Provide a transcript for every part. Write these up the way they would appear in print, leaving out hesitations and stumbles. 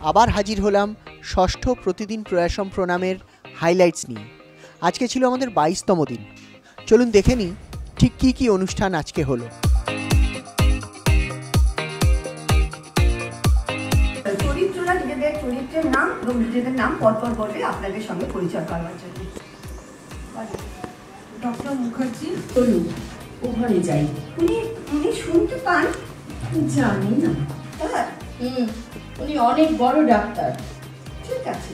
আবার হাজির হলাম ষষ্ঠ প্রতিদিন প্রয়াসম প্রণামের হাইলাইটস নিয়ে। আজকে ছিল আমাদের 22তম দিন। চলুন দেখে নিই ঠিক কী কী অনুষ্ঠান আজকে হলো। চরিত্ররা নিজেদের চরিত্রের নাম এবং নিজেদের নাম পরপর বলে আপনাদের সঙ্গে পরিচয় করার জন্য। ডক্টর মুখার্জি, চলুন ওখানে যাই। উনি শুনতে পান? জানি না। হ্যাঁ, উনি অনেক বড় ডাক্তার। ঠিক আছে।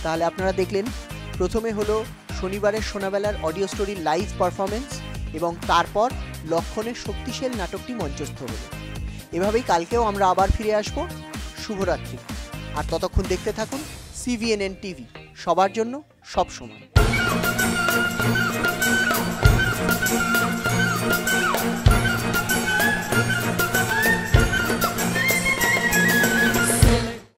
তাহলে আপনারা দেখলেন, প্রথমে হলো শনিবারের সোনাবেলার অডিও স্টোরির লাইভ পারফরমেন্স এবং তারপর লক্ষণের শক্তিশাল নাটকটি মঞ্চস্থ হলো। এভাবেই কালকেও আমরা আবার ফিরে আসব। শুভরাত্রি। আর ততক্ষণ দেখতে থাকুন CVNN TV, সবার জন্য সব সময়।